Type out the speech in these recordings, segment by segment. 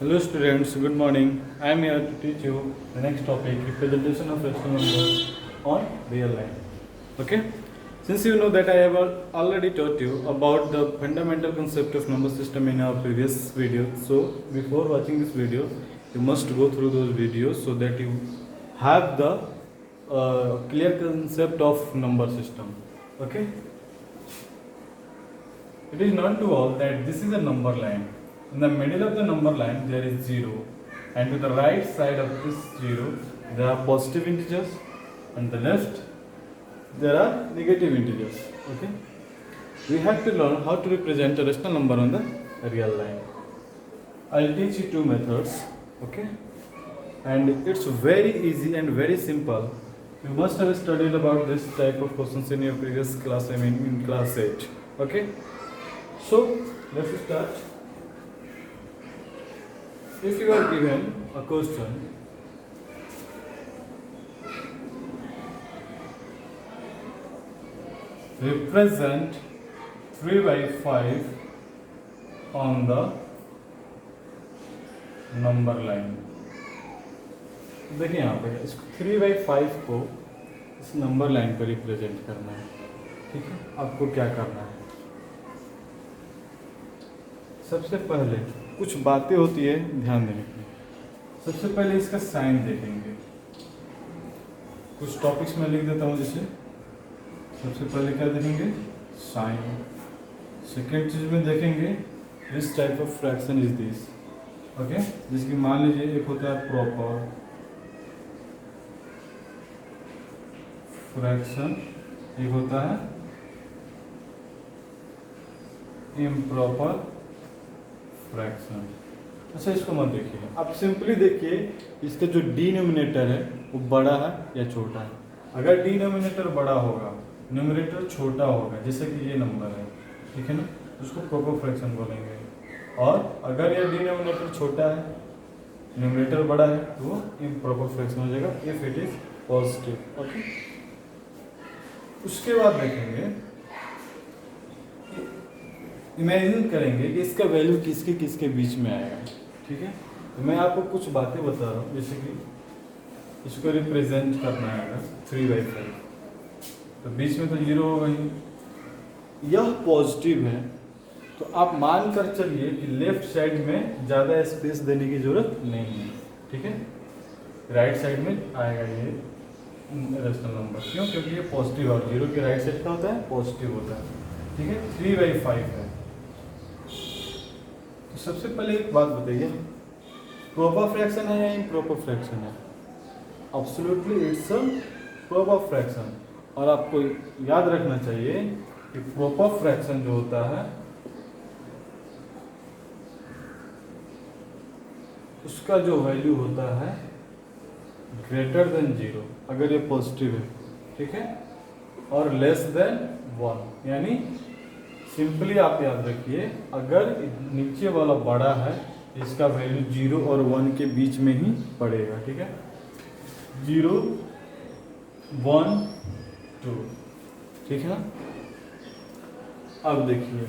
Hello students, good morning. I am here to teach you the next topic, representation of rational numbers on real line. Okay? Since you know that I have already taught you about the fundamental concept of number system in our previous video. So before watching this video, you must go through those videos so that you have the clear concept of number system. Okay? It is known to all that this is a number line. In the middle of the number line there is 0, and to the right side of this 0 there are positive integers, and the left there are negative integers. Okay, we have to learn how to represent a rational number on the real line. I'll teach you two methods. Okay, and it's very easy and very simple. You must have studied about this type of questions in your previous class, I mean in class 8. Okay, so let's start. If you are given a question, represent 3 by 5 on the number line. देखिए यहाँ पे इसको 3 by 5 को इस number line पर represent करना है. ठीक है, आपको क्या करना है? सबसे पहले कुछ बातें होती है ध्यान देने की. सबसे पहले इसका साइन देखेंगे. कुछ टॉपिक्स में लिख देता हूँ. जैसे सबसे पहले क्या देखेंगे? साइन. सेकेंड चीज में देखेंगे this type of fraction is this. Okay, जिसकी मान लीजिए एक होता है प्रॉपर फ्रैक्शन, एक होता है इम्प्रॉपर फ्रैक्शन. अच्छा, इसको मत देखिए, आप सिंपली देखिए इसका जो डिनोमिनेटर है वो बड़ा है या छोटा है. अगर डिनोमिनेटर बड़ा होगा, न्यूमरेटर छोटा होगा, जैसे कि ये नंबर है, ठीक है ना, उसको प्रॉपर फ्रैक्शन बोलेंगे. और अगर ये डिनोमिनेटर छोटा है, न्यूमरेटर बड़ा है, तो वो इम्प्रॉपर फ्रैक्शन हो जाएगा if it is positive. Okay, उसके बाद देखेंगे, इमेजिन करेंगे कि इसका वैल्यू किसके किसके बीच में आएगा. ठीक है, तो मैं आपको कुछ बातें बता रहा हूँ. जैसे कि इसको रिप्रेजेंट करना है अगर 3 by 5, तो बीच में तो 0 होगा ही. यह पॉजिटिव है, तो आप मान कर चलिए कि लेफ्ट साइड में ज़्यादा स्पेस देने की जरूरत नहीं है. ठीक है, राइट साइड में आएगा ये रेशनल नंबर. क्यों? क्योंकि ये पॉजिटिव और 0 के राइट साइड का होता है पॉजिटिव होता है. ठीक है, 3 by 5 है. तो सबसे पहले एक बात बताइए, प्रॉपर फ्रैक्शन है या इम्प्रॉपर फ्रैक्शन है? Absolutely it's a proper fraction. और आपको याद रखना चाहिए कि प्रॉपर फ्रैक्शन जो होता है उसका जो वैल्यू होता है ग्रेटर देन 0 अगर ये पॉजिटिव है. ठीक है, और लेस देन 1, यानी सिंपली आप याद रखिए, अगर नीचे वाला बड़ा है इसका वैल्यू 0 और 1 के बीच में ही पड़ेगा. ठीक है, 0 1 2. ठीक है ना. अब देखिए,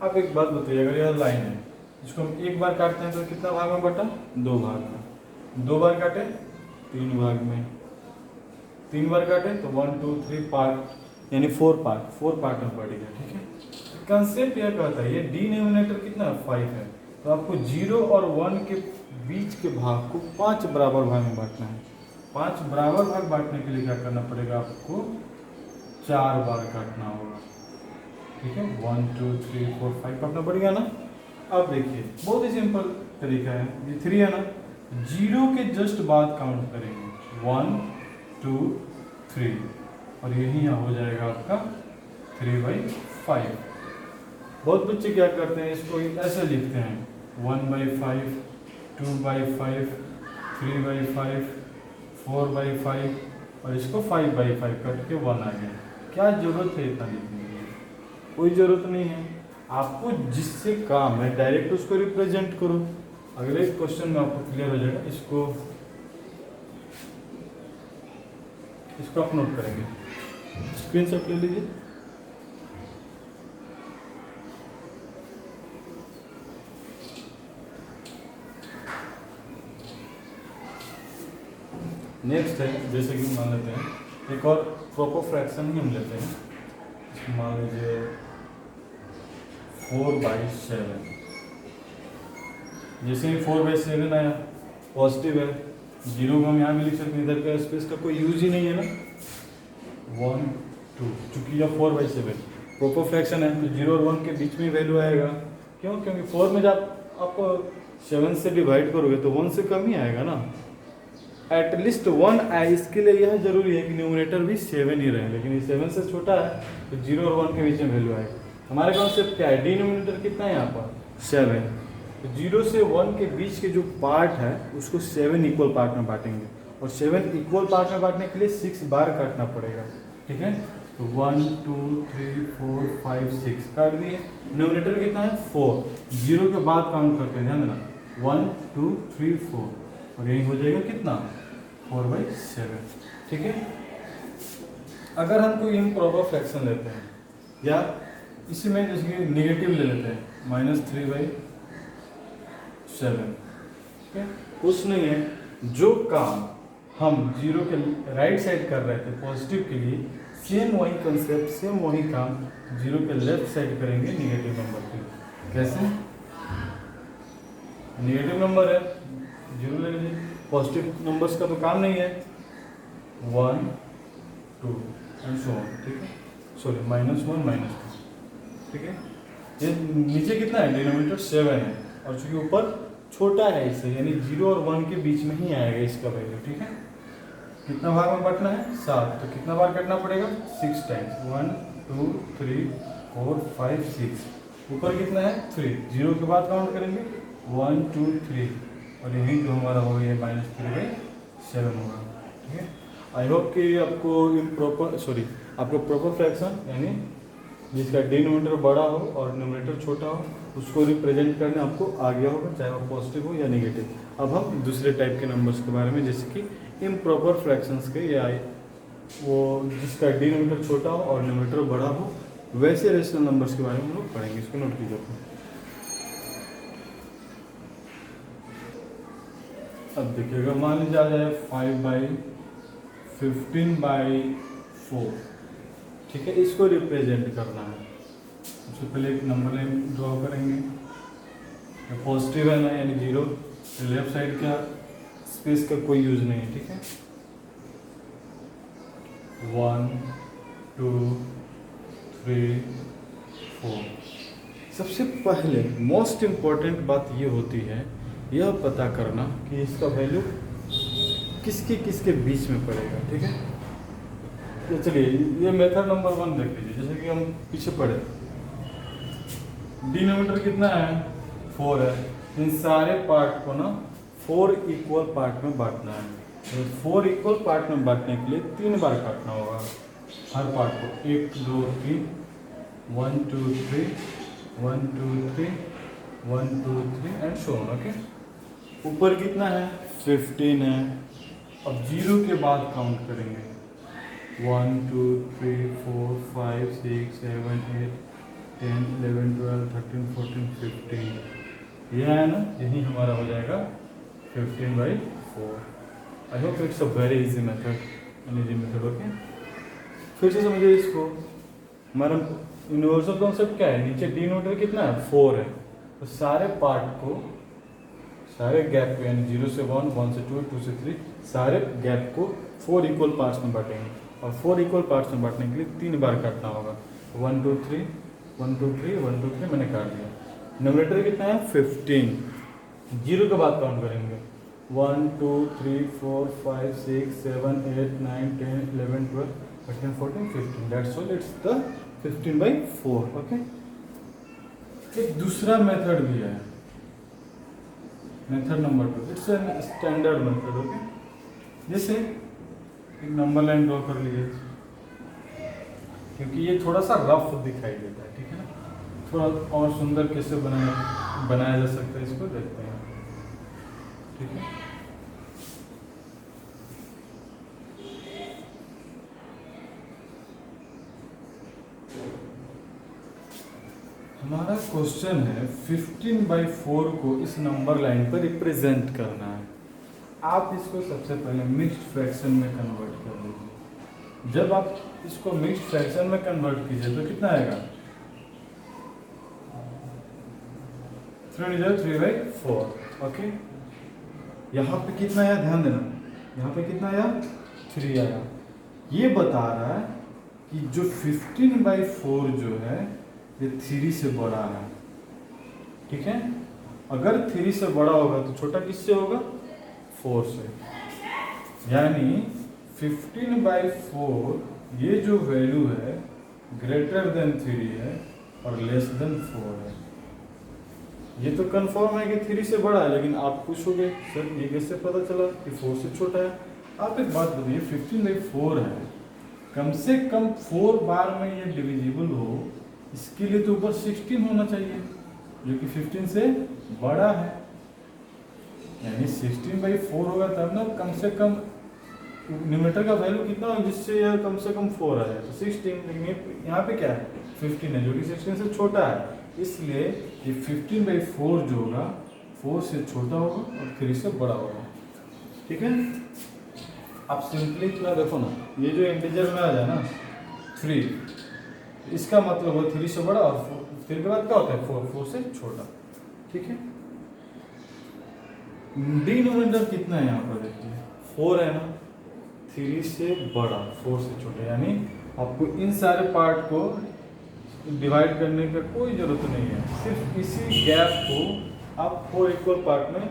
अब एक बात बताइए, अगर यह लाइन है, इसको हम एक बार काटते हैं तो कितना भाग में बटा? 2 भाग में. 2 बार काटे 3 भाग में. 3 बार काटे तो 1 2 3 पार्ट, यानी 4 पार्ट में बढ़ेगा. ठीक है, कंसेप्ट यह कहता है, ये डिनोमिनेटर कितना 5 है, तो आपको 0 और 1 के बीच के भाग को 5 बराबर भाग में बांटना है. 5 बराबर भाग बांटने के लिए क्या करना पड़ेगा? आपको 4 बार काटना होगा. ठीक है, 1 2 3 4 5 काटना पड़ेगा ना. अब देखिए, बहुत ही सिंपल तरीका है. ये 3 है ना, 0 के जस्ट बाद काउंट करेंगे 1 2 3, और यही यहाँ हो जाएगा आपका 3 by 5. बहुत बच्चे क्या करते हैं, इसको ऐसे लिखते हैं 1 by 5 2 by 5 3 by 5 4 by 5, और इसको 5 by 5 कट के 1 आ गया. क्या जरूरत है इतना लिखने की? कोई जरूरत नहीं है. आपको जिससे काम है डायरेक्ट उसको रिप्रेजेंट करो. अगले क्वेश्चन में आपको क्लियर हो जाएगा. इसको आप नोट करेंगे, स्क्रीनशॉट ले लीजिए. नेक्स्ट है, जैसे कि मान लेते हैं एक और प्रॉपर फ्रैक्शन ही हम लेते हैं, मान लीजिए 4/7। जैसे ही 4/7 आया पॉजिटिव है, 0 को हम यहाँ भी लिख सकते हैं, इधर का स्पेस का कोई यूज ही नहीं है ना, 1 2, चूँकि यह 4/7 प्रॉपर फ्रैक्शन है तो 0 और 1 के बीच में वैल्यू आएगा। क्यों? क्योंकि 4 में जब आप 7 से डिवाइड करोगे तो 1 से कम ही आएगा ना, एटलीस्ट 1 आए। इसके लिए यह जरूरी है कि न्यूमरेटर भी 7 ही रहे, लेकिन ये 7 से छोटा है तो 0 और 1 के बीच में वैल्यू आएगा। हमारे कॉन्सेप्ट क्या है, डिनोमिनेटर कितना है यहाँ पर 7, तो 0 से 1 के बीच के जो पार्ट है उसको 7 इक्वल पार्ट में बांटेंगे, और 7 इक्वल पार्ट में बांटने के लिए 6 बार काटना पड़ेगा। ठीक है, तो 1 2 3 4 5 6 काट दिए। न्यूमरेटर कितना है 4, 0 के बाद काउंट करते हैं, ध्यान देना 1 2 3 4, और यही हो जाएगा कितना 4/7। ठीक है, अगर हम कोई इम्प्रॉपर फ्रैक्शन लेते हैं या इसी में जैसे कि निगेटिव ले लेते हैं -3/7, ठीक है, कुछ नहीं है, जो काम हम 0 के राइट साइड कर रहे थे पॉजिटिव के लिए, सेम वही कंसेप्ट, सेम वही काम 0 के लेफ्ट साइड करेंगे निगेटिव नंबर के लिए। कैसे? निगेटिव नंबर है 0 ले लीजिए, पॉजिटिव नंबर्स का तो काम नहीं है 1 2 एंड सो ऑन। ठीक है, सॉरी -1 -2, ठीक है। ये नीचे कितना है, डिनोमिनेटर 7 है, और चूंकि ऊपर छोटा है इससे, यानी 0 और 1 के बीच में ही आएगा इसका वैल्यू। ठीक है, कितना भाग में बांटना है 7, तो कितना बार करना पड़ेगा 6 टाइम्स, 1 2 3 4 5 6, ऊपर कितना है 3, 0 के बाद काउंट करेंगे 1 2 3, और यही जो हमारा होगा ये -3/7 होगा। ठीक है, आई होप कि आपको आपको प्रॉपर फ्रैक्शन यानी जिसका डिनोमिनेटर बड़ा हो और न्यूमरेटर छोटा हो उसको रिप्रेजेंट करने आपको आ गया होगा, चाहे वो पॉजिटिव हो या नेगेटिव। अब हम दूसरे टाइप के नंबर्स के बारे में, जैसे कि इम्प्रॉपर फ्रैक्शंस के, या वो जिसका डिनोमिनेटर छोटा हो और न्यूमरेटर बड़ा हो, वैसे रेशनल नंबर्स के बारे में हम लोग पढ़ेंगे। इसको नोट कीजिए। अब देखिएगा, मान लीजिए आ जाए 5/15/4, ठीक है, इसको रिप्रेजेंट करना है। सबसे पहले एक नंबर लाइन ड्रॉ करेंगे, पॉजिटिव है ना, यानी 0, लेफ्ट साइड का स्पेस का कोई यूज नहीं है। ठीक है, 1 2 3 4। सबसे पहले मोस्ट इम्पॉर्टेंट बात ये होती है, यह पता करना कि इसका वैल्यू किसके किसके बीच में पड़ेगा। ठीक है, तो चलिए ये मेथड नंबर 1 देख लीजिए। जैसे कि हम पीछे पढ़े, डिनोमिनेटर कितना है 4 है, इन सारे पार्ट को ना 4 इक्वल पार्ट में बांटना है। तो 4 इक्वल पार्ट में बांटने के लिए 3 बार काटना होगा हर पार्ट को, 1 2 3 1 2 3 1 2 3 1 2 3 एंड सो ऑन। ओके, ऊपर कितना है 15 है। अब 0 के बाद काउंट करेंगे 1 2 3 4 5 6 7 8 10 11 12 13 14 15, ये है ना, यही हमारा हो जाएगा 15/4। I hope it's a very easy method, okay. फिर से समझिए इसको, हमारा यूनिवर्सल कॉन्सेप्ट क्या है, नीचे डिनोमिनेटर कितना है 4 है, तो सारे पार्ट को, सारे गैप को, यानी 0 से 1 1 से 2 2 से 3, सारे गैप को 4 इक्वल पार्ट्स में बांटेंगे, और 4 इक्वल पार्ट्स में बांटने के लिए 3 बार काटना होगा, 1 2 3 1 2 3 1 2 3, मैंने काट दिया। न्यूमरेटर कितना है 15, 0 के बाद काउंट करेंगे 1 2 3 4 5 6 7 8 9 10 11 12 13 14 15, that's all, it's the 15/4। Okay, एक दूसरा मेथड भी है, method number 2, it's an standard method. Okay, जैसे एक नंबर लाइन ड्रॉ कर लीजिए, क्योंकि ये थोड़ा सा रफ दिखाई देता है। ठीक है ना, थोड़ा और सुंदर कैसे बनाया जा सकता है, इसको देखते हैं। ठीक है, हमारा क्वेश्चन है 15/4 को इस नंबर लाइन पर रिप्रेजेंट करना है। आप इसको सबसे पहले मिक्स्ड फ्रैक्शन में कन्वर्ट कर लीजिए। जब आप इसको मिक्स्ड फ्रैक्शन में कन्वर्ट कीजिए तो कितना आएगा, 3/4। ओके, यहाँ पे कितना आया ध्यान देना, यहाँ पे कितना आया 3 आया। ये बता रहा है कि जो 15/4 जो है ये 3 से बड़ा है। ठीक है, अगर 3 से बड़ा होगा तो छोटा किससे होगा, 4 से। यानी 15/4 ये जो वैल्यू है ग्रेटर देन 3 है और लेस देन 4 है। ये तो कंफर्म है कि 3 से बड़ा है, लेकिन आप पूछोगे सर ये कैसे पता चला कि 4 से छोटा है। आप एक बात बताइए, 15/4 है, कम से कम 4 बार में ये डिविजिबल हो, इसके लिए तो ऊपर 16 होना चाहिए जो कि 15 से बड़ा है। यानी 16/4 होगा तब ना कम से कम न्यूमरेटर का वैल्यू कितना हो जिससे यह कम से कम 4 आ जाए, तो 16। लेकिन यहाँ पे क्या है 15 है जो कि 16 से छोटा है, इसलिए ये 15/4 जो होगा 4 से छोटा होगा और 3 से बड़ा होगा। ठीक है, आप सिंपली इतना देखो ना, ये जो इंटीजर में आ जाए ना 3, इसका मतलब वो 3 से बड़ा और 3 के बाद क्या होता है 4 से छोटा। ठीक है, डिनोमिनेटर कितना है यहाँ पर देखिए 4 है ना, 3 से बड़ा 4 से छोटा, यानी आपको इन सारे पार्ट को डिवाइड करने का कोई जरूरत नहीं है, सिर्फ इसी गैप को आप 4 इक्वल पार्ट में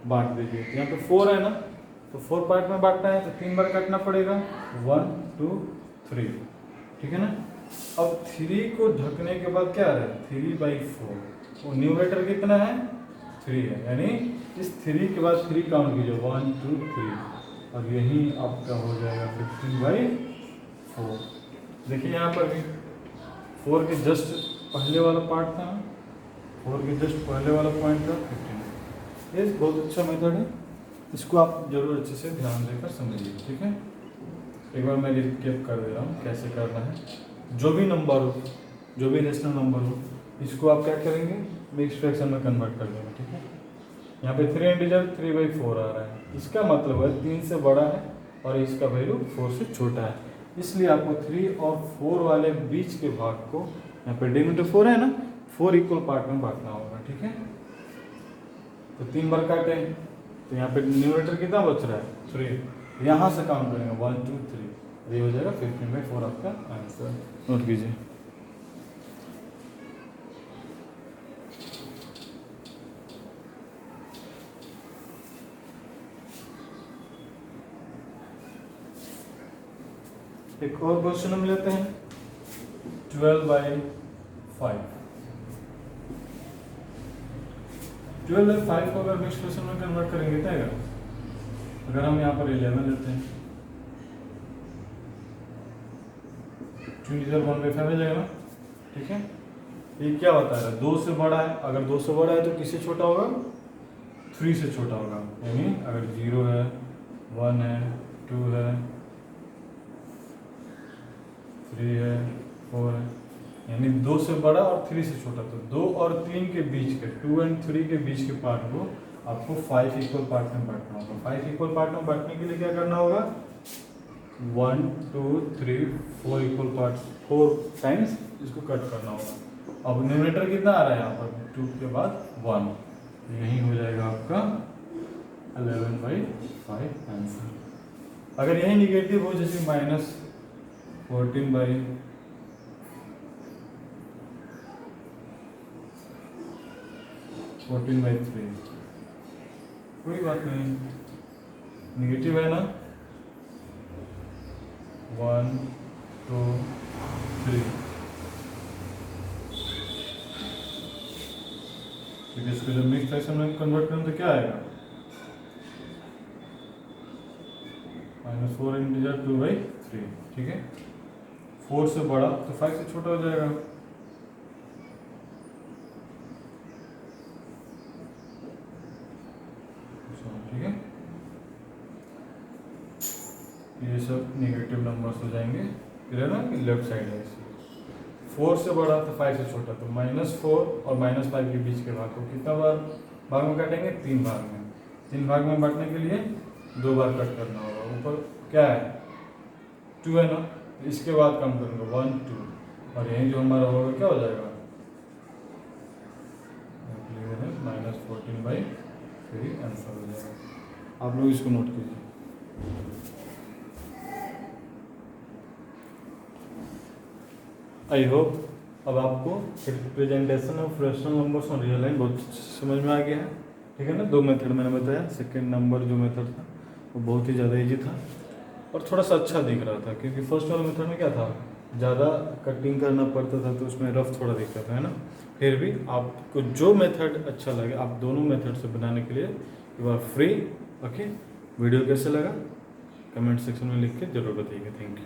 बांट दीजिए। यहाँ पे 4 है ना, तो 4 पार्ट में बांटना है तो 3 बार काटना पड़ेगा, 1 2 3। ठीक है ना, अब 3 को ढकने के बाद क्या है 3/4, वो न्यूमरेटर कितना है 3 है, यानी इस 3 के बाद 3 काउंट कीजिए 1 2 3 और यही आपका हो जाएगा 15/4। देखिए यहाँ पर भी 4 के जस्ट पहले वाला पार्ट था, 4 के जस्ट पहले वाला पॉइंट था 15। ये बहुत अच्छा मेथड है, इसको आप जरूर अच्छे से ध्यान देकर समझिए। ठीक है, एक बार मैं रिकेप कर दे रहा हूँ कैसे करना है। जो भी नंबर हो, जो भी रेशनल नंबर हो, इसको आप क्या करेंगे मिक्स्ड फ्रैक्शन में कन्वर्ट कर देंगे। ठीक है, यहाँ पे 3 इंटीजर 3/4 आ रहा है, इसका मतलब है 3 से बड़ा है और इसका वैल्यू 4 से छोटा है, इसलिए आपको 3 और 4 वाले बीच के भाग को, यहाँ पे डिनोमिनेटर 4 है ना, 4 इक्वल पार्ट में बांटना होगा। ठीक है, तो 3 बार काटे तो यहाँ पे न्यूमरेटर कितना बच रहा है 3, यहाँ से काउंट करेंगे 1 2 3, ये हो जाएगा 15/4 आपका आंसर। नोट कीजिए। एक और क्वेश्चन हम लेते हैं 12/5। 12/5 को अगर मिक्स्ड फ्रैक्शन में कन्वर्ट करेंगे क्या आएगा, अगर हम यहाँ पर 11 लेते हैं 1/5 हो जाएगा। ठीक है, ये क्या बता रहा है 2 से बड़ा है, अगर 2 से बड़ा है तो किससे छोटा होगा 3 से छोटा होगा, यानी अगर 0 है 1 है 2 है 3 है 4 है, यानी 2 से बड़ा और 3 से छोटा, तो 2 और 3 के बीच के 2 और 3 के बीच के पार्ट को आपको 5 इक्वल पार्ट में बांटना होगा। 5 इक्वल पार्ट में बांटने के लिए क्या करना होगा 1 2 3 4 इक्वल पार्ट 4 टाइम्स इसको कट करना होगा। अब न्यूमरेटर कितना आ रहा है यहाँ पर 2 के बाद 1, यही हो जाएगा आपका 11/5 आंसर। अगर यही निगेटिव हो जैसे -14/3, कोई बात नहीं, निगेटिव है ना 1 2 3, क्योंकि इसको जब मिक्स फ्रैक्शन में कन्वर्ट करें तो क्या आएगा -4 इंटीजर 2/3। ठीक है, 4 से बड़ा तो 5 से छोटा हो जाएगा। ठीक है, ये सब नेगेटिव नंबर्स हो जाएंगे, फिर है ना कि लेफ्ट साइड है, 4 से बड़ा तो 5 से छोटा, तो -4 और -5 के बीच के भाग को कितना बार भाग में काटेंगे 3 भाग में। 3 भाग में बांटने के लिए 2 बार कट करना होगा। ऊपर क्या है 2 है ना, इसके बाद कम करेंगे 1 2, और यहीं जो हमारा होगा क्या हो जाएगा -14/3 आंसर हो जाएगा। आप लोग इसको नोट कीजिए। आई होप अब आपको representation of rational numbers on real line बहुत समझ में आ गया है। ठीक है ना, 2 मेथड मैंने बताया। सेकंड नंबर जो मेथड था वो बहुत ही ज़्यादा इजी था और थोड़ा सा अच्छा दिख रहा था, क्योंकि फर्स्ट वाले मेथड में क्या था, ज़्यादा कटिंग करना पड़ता था तो उसमें रफ थोड़ा दिखता था, है ना। फिर भी आपको जो मेथड अच्छा लगे आप दोनों मेथड से बनाने के लिए you are free. Okay, video कैसे लगा कमेंट सेक्शन में लिख के जरूर बताइएगा। Thank you.